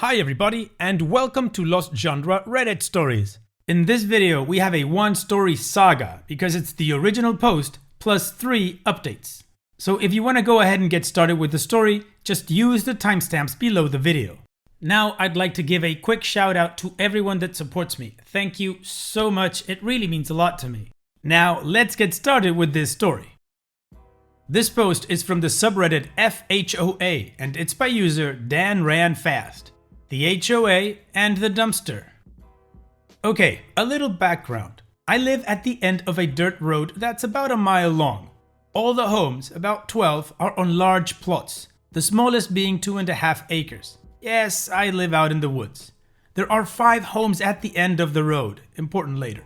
Hi everybody, and welcome to Lost Genre Reddit Stories. In this video, we have a one-story saga because it's the original post plus 3 updates. So if you want to go ahead and get started with the story, just use the timestamps below the video. Now I'd like to give a quick shout out to everyone that supports me. Thank you so much, it really means a lot to me. Now let's get started with this story. This post is from the subreddit HOA and it's by user Dan Ran Fast. The HOA and the dumpster. Okay, a little background. I live at the end of a dirt road that's about a mile long. All the homes, about 12, are on large plots, the smallest being 2.5 acres. Yes, I live out in the woods. There are 5 homes at the end of the road, important later.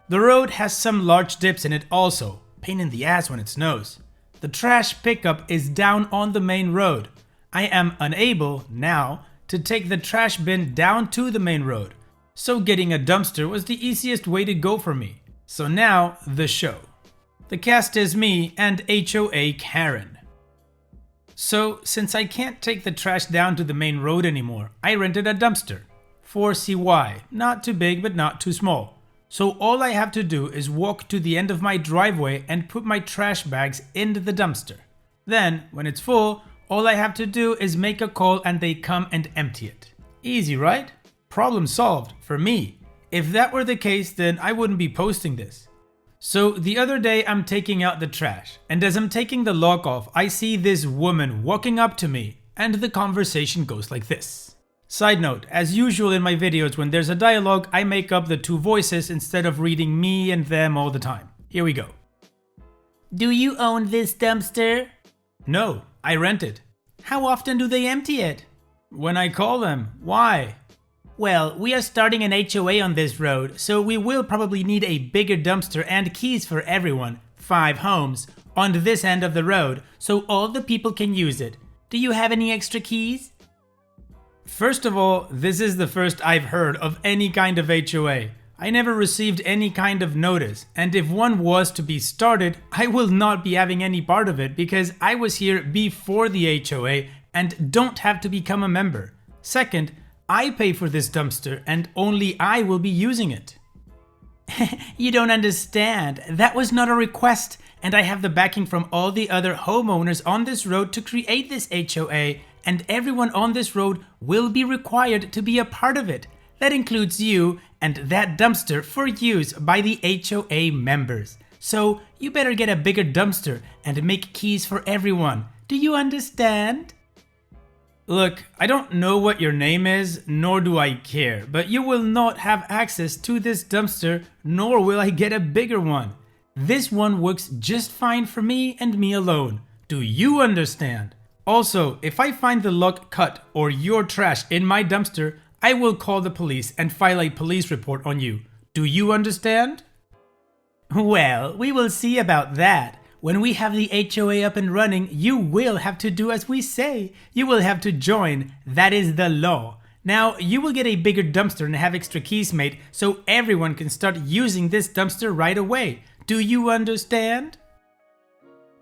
The road has some large dips in it also, pain in the ass when it snows. The trash pickup is down on the main road. I am unable, now, to take the trash bin down to the main road, so getting a dumpster was the easiest way to go for me. So now, the show. The cast is me and HOA Karen. So, since I can't take the trash down to the main road anymore, I rented a dumpster. 4CY, not too big but not too small. So all I have to do is walk to the end of my driveway and put my trash bags into the dumpster. Then, when it's full, all I have to do is make a call and they come and empty it. Easy, right? Problem solved, for me. If that were the case, then I wouldn't be posting this. So the other day I'm taking out the trash, and as I'm taking the lock off, I see this woman walking up to me, and the conversation goes like this. Side note, as usual in my videos when there's a dialogue, I make up the 2 voices instead of reading me and them all the time. Here we go. Do you own this dumpster? No, I rent it. How often do they empty it? When I call them. Why? Well, we are starting an HOA on this road, so we will probably need a bigger dumpster and keys for everyone, 5 homes, on this end of the road, so all the people can use it. Do you have any extra keys? First of all, this is the first I've heard of any kind of HOA. I never received any kind of notice, and if one was to be started, I will not be having any part of it because I was here before the HOA and don't have to become a member. Second, I pay for this dumpster and only I will be using it. You don't understand. That was not a request, and I have the backing from all the other homeowners on this road to create this HOA, and everyone on this road will be required to be a part of it. That includes you and that dumpster for use by the HOA members. So you better get a bigger dumpster and make keys for everyone. Do you understand? Look, I don't know what your name is, nor do I care, but you will not have access to this dumpster, nor will I get a bigger one. This one works just fine for me and me alone. Do you understand? Also, if I find the lock cut or your trash in my dumpster, I will call the police and file a police report on you. Do you understand? Well, we will see about that. When we have the HOA up and running, you will have to do as we say. You will have to join. That is the law. Now, you will get a bigger dumpster and have extra keys made so everyone can start using this dumpster right away. Do you understand?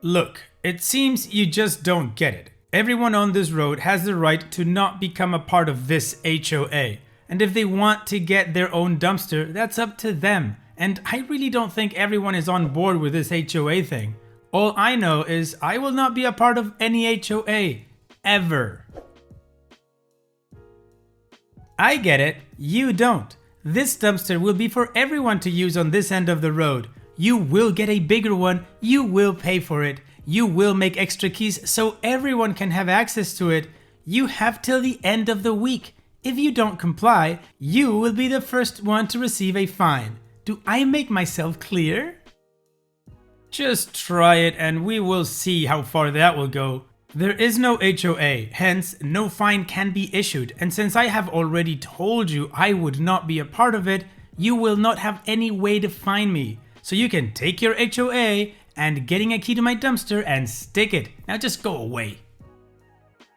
Look, it seems you just don't get it. Everyone on this road has the right to not become a part of this HOA. And if they want to get their own dumpster, that's up to them. And I really don't think everyone is on board with this HOA thing. All I know is I will not be a part of any HOA. Ever. I get it. You don't. This dumpster will be for everyone to use on this end of the road. You will get a bigger one. You will pay for it. You will make extra keys so everyone can have access to it. You have till the end of the week. If you don't comply, you will be the first one to receive a fine. Do I make myself clear? Just try it and we will see how far that will go. There is no HOA, hence no fine can be issued, and since I have already told you I would not be a part of it, you will not have any way to fine me. So you can take your HOA and getting a key to my dumpster and stick it. Now just go away.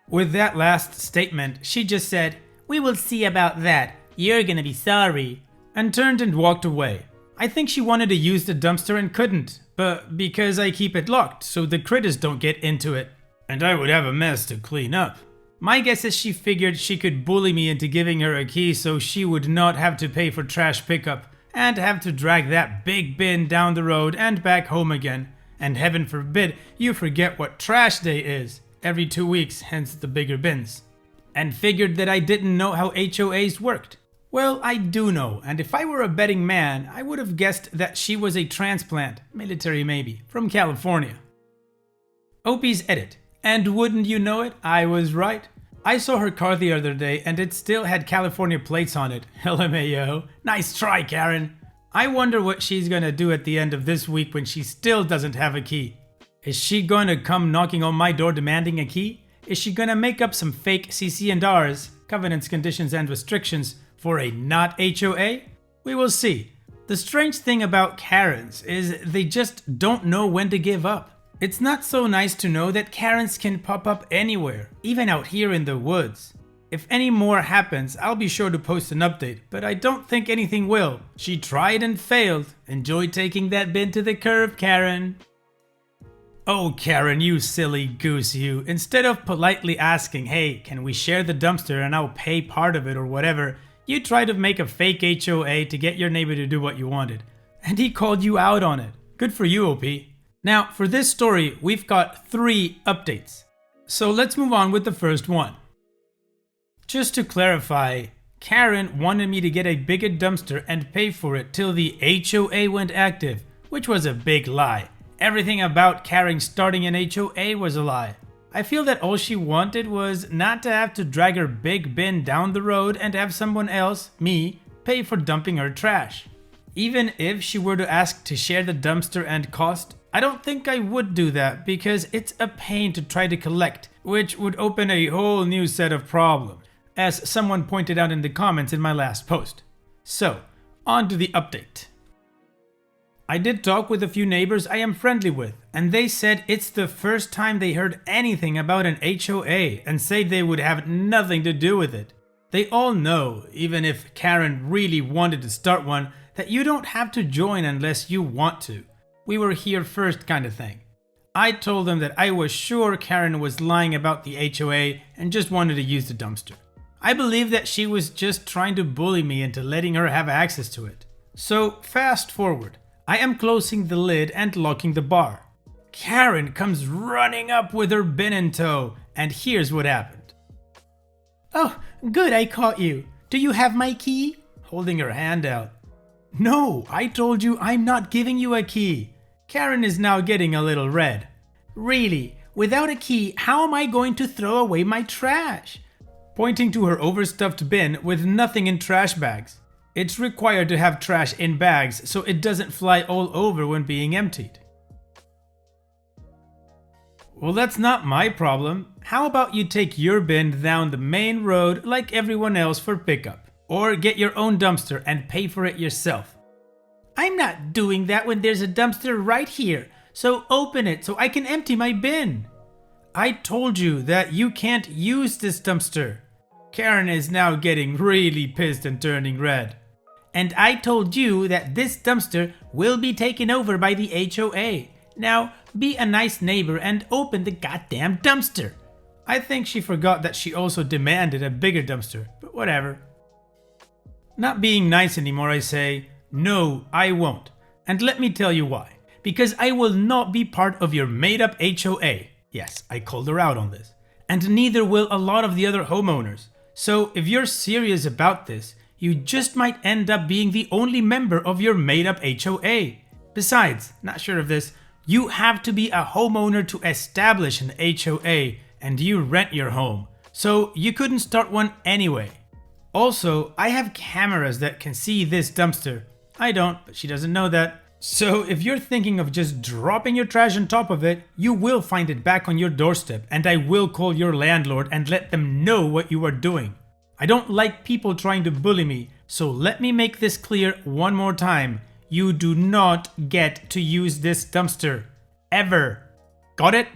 With that last statement, she just said, "We will see about that. You're gonna be sorry," and turned and walked away. I think she wanted to use the dumpster and couldn't, but because I keep it locked so the critters don't get into it. And I would have a mess to clean up. My guess is she figured she could bully me into giving her a key so she would not have to pay for trash pickup and have to drag that big bin down the road and back home again. And heaven forbid you forget what trash day is every 2 weeks, hence the bigger bins. And figured that I didn't know how HOAs worked. Well, I do know, and if I were a betting man, I would have guessed that she was a transplant, military maybe, from California. OP's edit. And wouldn't you know it, I was right. I saw her car the other day and it still had California plates on it. LMAO. Nice try, Karen. I wonder what she's gonna do at the end of this week when she still doesn't have a key. Is she gonna come knocking on my door demanding a key? Is she gonna make up some fake CC&Rs, covenants, conditions, and restrictions, for a not HOA? We will see. The strange thing about Karens is they just don't know when to give up. It's not so nice to know that Karens can pop up anywhere, even out here in the woods. If any more happens, I'll be sure to post an update, but I don't think anything will. She tried and failed. Enjoy taking that bin to the curb, Karen. Oh, Karen, you silly goose, you. Instead of politely asking, hey, can we share the dumpster and I'll pay part of it or whatever, you tried to make a fake HOA to get your neighbor to do what you wanted. And he called you out on it. Good for you, OP. Now, for this story, we've got 3 updates. So let's move on with the first one. Just to clarify, Karen wanted me to get a bigger dumpster and pay for it till the HOA went active, which was a big lie. Everything about Karen starting an HOA was a lie. I feel that all she wanted was not to have to drag her big bin down the road and have someone else, me, pay for dumping her trash. Even if she were to ask to share the dumpster and cost, I don't think I would do that because it's a pain to try to collect, which would open a whole new set of problems, as someone pointed out in the comments in my last post. So, on to the update. I did talk with a few neighbors I am friendly with, and they said it's the first time they heard anything about an HOA and say they would have nothing to do with it. They all know, even if Karen really wanted to start one, that you don't have to join unless you want to. We were here first kind of thing. I told them that I was sure Karen was lying about the HOA and just wanted to use the dumpster. I believe that she was just trying to bully me into letting her have access to it. So fast forward. I am closing the lid and locking the bar. Karen comes running up with her bin in tow, and here's what happened. Oh, good, I caught you. Do you have my key? Holding her hand out. No, I told you I'm not giving you a key. Karen is now getting a little red. Really? Without a key, how am I going to throw away my trash? Pointing to her overstuffed bin with nothing in trash bags. It's required to have trash in bags so it doesn't fly all over when being emptied. Well, that's not my problem. How about you take your bin down the main road like everyone else for pickup? Or get your own dumpster and pay for it yourself. I'm not doing that when there's a dumpster right here, so open it so I can empty my bin. I told you that you can't use this dumpster. Karen is now getting really pissed and turning red. And I told you that this dumpster will be taken over by the HOA. Now, be a nice neighbor and open the goddamn dumpster. I think she forgot that she also demanded a bigger dumpster, but whatever. Not being nice anymore, I say, no, I won't. And let me tell you why. Because I will not be part of your made-up HOA. Yes, I called her out on this. And neither will a lot of the other homeowners. So if you're serious about this, you just might end up being the only member of your made-up HOA. Besides, not sure of this, you have to be a homeowner to establish an HOA, and you rent your home. So you couldn't start one anyway. Also, I have cameras that can see this dumpster. I don't, but she doesn't know that. So if you're thinking of just dropping your trash on top of it, you will find it back on your doorstep, and I will call your landlord and let them know what you are doing. I don't like people trying to bully me, so let me make this clear one more time. You do not get to use this dumpster. Ever. Got it?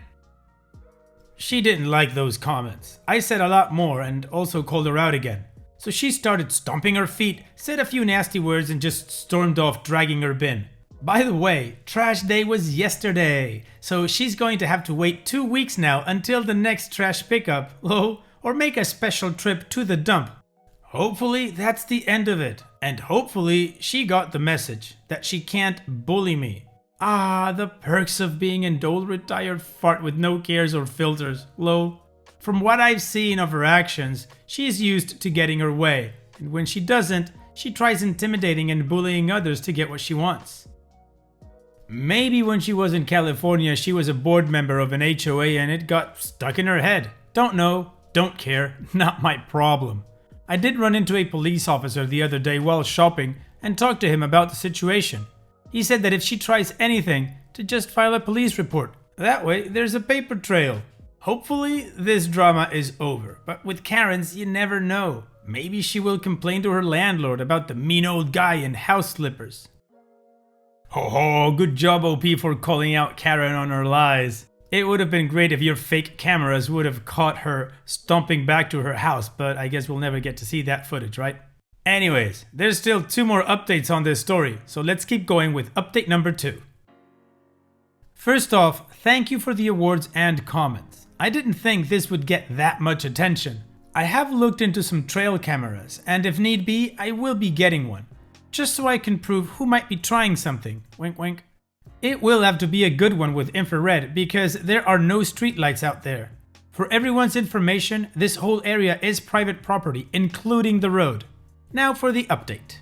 She didn't like those comments. I said a lot more and also called her out again. So she started stomping her feet, said a few nasty words, and just stormed off dragging her bin. By the way, trash day was yesterday, so she's going to have to wait 2 weeks now until the next trash pickup. Oh, or make a special trip to the dump. Hopefully that's the end of it, and hopefully she got the message that she can't bully me. Ah, the perks of being an old retired fart with no cares or filters, lol. From what I've seen of her actions, she's used to getting her way, and when she doesn't, she tries intimidating and bullying others to get what she wants. Maybe when she was in California, she was a board member of an HOA and it got stuck in her head. Don't know, don't care, not my problem. I did run into a police officer the other day while shopping and talked to him about the situation. He said that if she tries anything, to just file a police report. That way, there's a paper trail. Hopefully, this drama is over, but with Karens, you never know. Maybe she will complain to her landlord about the mean old guy in house slippers. Ho ho, good job OP for calling out Karen on her lies. It would have been great if your fake cameras would have caught her stomping back to her house, but I guess we'll never get to see that footage, right? Anyways, there's still 2 more updates on this story, so let's keep going with update number 2. First off, thank you for the awards and comments. I didn't think this would get that much attention. I have looked into some trail cameras, and if need be, I will be getting one. Just so I can prove who might be trying something. Wink wink. It will have to be a good one with infrared because there are no streetlights out there. For everyone's information, this whole area is private property, including the road. Now for the update.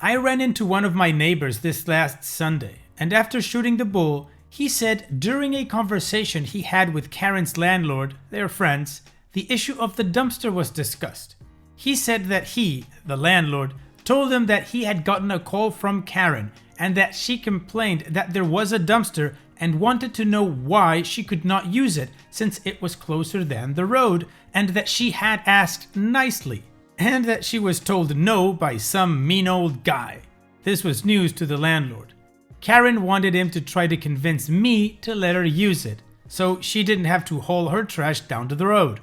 I ran into one of my neighbors this last Sunday, and after shooting the bull, he said during a conversation he had with Karen's landlord, their friends, the issue of the dumpster was discussed. He said that he, the landlord, told him that he had gotten a call from Karen and that she complained that there was a dumpster and wanted to know why she could not use it since it was closer than the road, and that she had asked nicely, and that she was told no by some mean old guy. This was news to the landlord. Karen wanted him to try to convince me to let her use it, so she didn't have to haul her trash down to the road.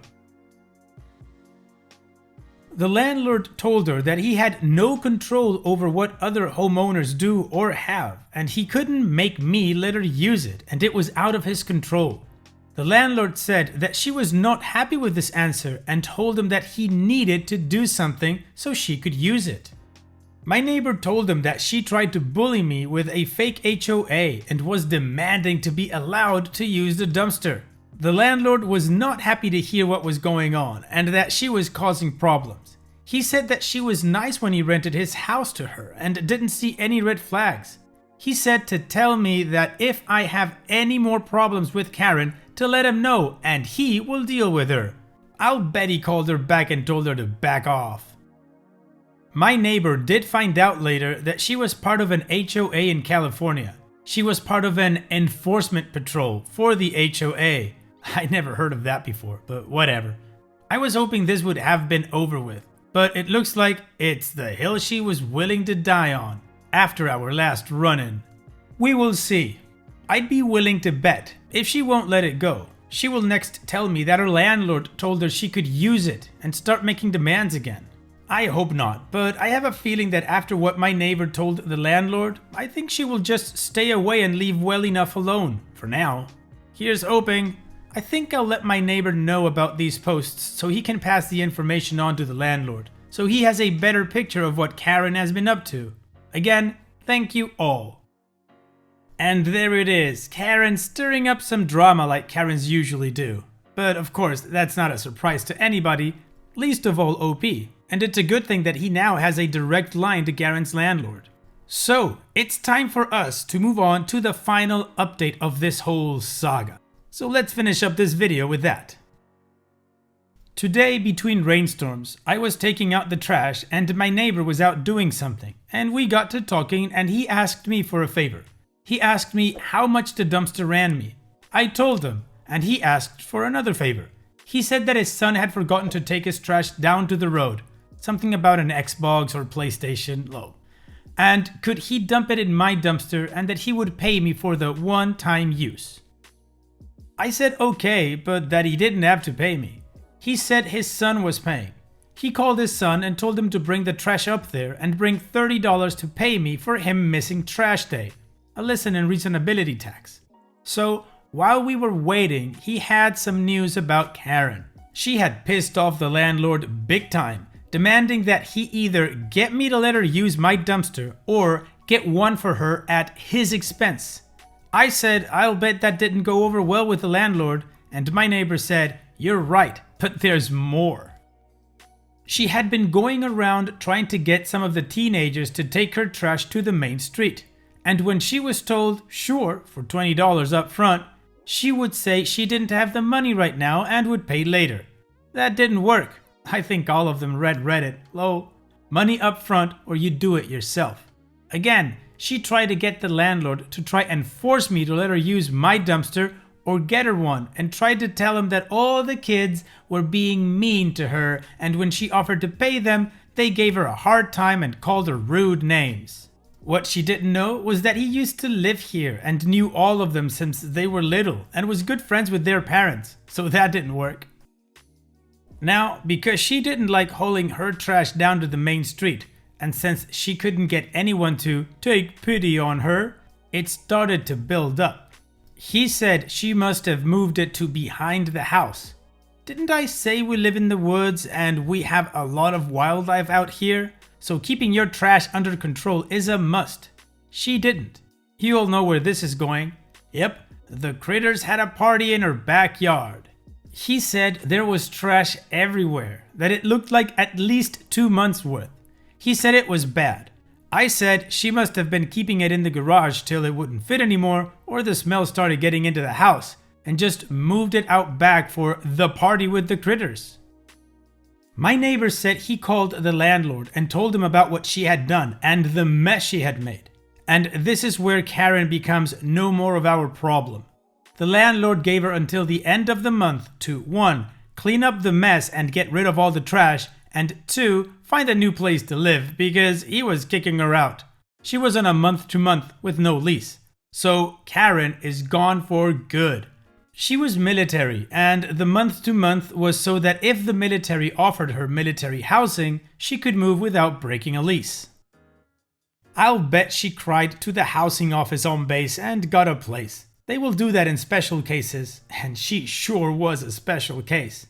The landlord told her that he had no control over what other homeowners do or have, and he couldn't make me let her use it, and it was out of his control. The landlord said that she was not happy with this answer and told him that he needed to do something so she could use it. My neighbor told him that she tried to bully me with a fake HOA and was demanding to be allowed to use the dumpster. The landlord was not happy to hear what was going on and that she was causing problems. He said that she was nice when he rented his house to her and didn't see any red flags. He said to tell me that if I have any more problems with Karen, to let him know and he will deal with her. I'll bet he called her back and told her to back off. My neighbor did find out later that she was part of an HOA in California. She was part of an enforcement patrol for the HOA. I never heard of that before, but whatever. I was hoping this would have been over with, but it looks like it's the hill she was willing to die on after our last run-in. We will see. I'd be willing to bet if she won't let it go, she will next tell me that her landlord told her she could use it and start making demands again. I hope not, but I have a feeling that after what my neighbor told the landlord, I think she will just stay away and leave well enough alone, for now. Here's hoping. I think I'll let my neighbor know about these posts so he can pass the information on to the landlord, so he has a better picture of what Karen has been up to. Again, thank you all. And there it is, Karen stirring up some drama like Karens usually do. But of course, that's not a surprise to anybody, least of all OP. And it's a good thing that he now has a direct line to Karen's landlord. So, it's time for us to move on to the final update of this whole saga. So let's finish up this video with that. Today, between rainstorms, I was taking out the trash and my neighbor was out doing something. And we got to talking and he asked me for a favor. He asked me how much the dumpster ran me. I told him, and he asked for another favor. He said that his son had forgotten to take his trash down to the road. Something about an Xbox or PlayStation, low. And could he dump it in my dumpster and that he would pay me for the one-time use. I said okay, but that he didn't have to pay me. He said his son was paying. He called his son and told him to bring the trash up there and bring $30 to pay me for him missing trash day. A listen and reasonability tax. So, while we were waiting, he had some news about Karen. She had pissed off the landlord big time, demanding that he either get me to let her use my dumpster or get one for her at his expense. I said I'll bet that didn't go over well with the landlord, and my neighbor said, "You're right, but there's more." She had been going around trying to get some of the teenagers to take her trash to the main street, and when she was told, sure, for $20 up front, she would say she didn't have the money right now and would pay later. That didn't work. I think all of them read Reddit. Lol. Money up front or you do it yourself. Again, she tried to get the landlord to try and force me to let her use my dumpster or get her one, and tried to tell him that all the kids were being mean to her, and when she offered to pay them, they gave her a hard time and called her rude names. What she didn't know was that he used to live here and knew all of them since they were little and was good friends with their parents, so that didn't work. Now, because she didn't like hauling her trash down to the main street, and since she couldn't get anyone to take pity on her, it started to build up. He said she must have moved it to behind the house. Didn't I say we live in the woods and we have a lot of wildlife out here? So keeping your trash under control is a must. She didn't. You all know where this is going. Yep, the critters had a party in her backyard. He said there was trash everywhere, that it looked like at least 2 months worth. He said it was bad. I said she must have been keeping it in the garage till it wouldn't fit anymore, or the smell started getting into the house, and just moved it out back for the party with the critters. My neighbor said he called the landlord and told him about what she had done and the mess she had made. And this is where Karen becomes no more of our problem. The landlord gave her until the end of the month to 1. Clean up the mess and get rid of all the trash, and 2. Find a new place to live because he was kicking her out. She was on a month-to-month with no lease. So Karen is gone for good. She was military, and the month-to-month was so that if the military offered her military housing, she could move without breaking a lease. I'll bet she cried to the housing office on base and got a place. They will do that in special cases, and she sure was a special case.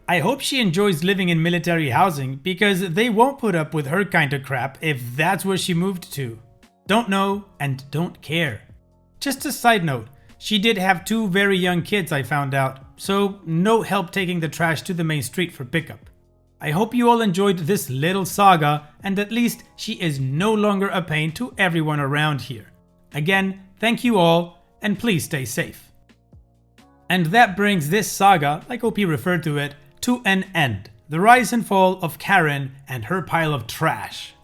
I hope she enjoys living in military housing because they won't put up with her kind of crap if that's where she moved to. Don't know and don't care. Just a side note, she did have 2 very young kids I found out, so no help taking the trash to the main street for pickup. I hope you all enjoyed this little saga and at least she is no longer a pain to everyone around here. Again, thank you all and please stay safe. And that brings this saga, like OP referred to it, to an end. The rise and fall of Karen and her pile of trash.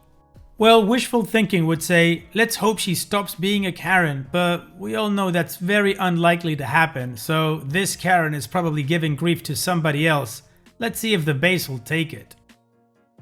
Well, wishful thinking would say, let's hope she stops being a Karen, but we all know that's very unlikely to happen, so this Karen is probably giving grief to somebody else. Let's see if the base will take it.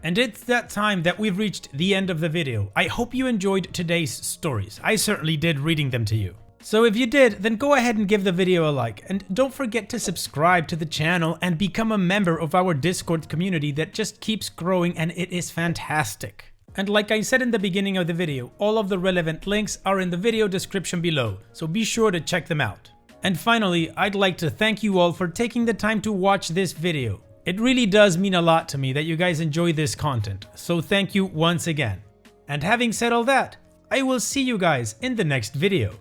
And it's that time that we've reached the end of the video. I hope you enjoyed today's stories. I certainly did reading them to you. So if you did, then go ahead and give the video a like, and don't forget to subscribe to the channel and become a member of our Discord community that just keeps growing and it is fantastic. And like I said in the beginning of the video, all of the relevant links are in the video description below, so be sure to check them out. And finally, I'd like to thank you all for taking the time to watch this video. It really does mean a lot to me that you guys enjoy this content, so thank you once again. And having said all that, I will see you guys in the next video.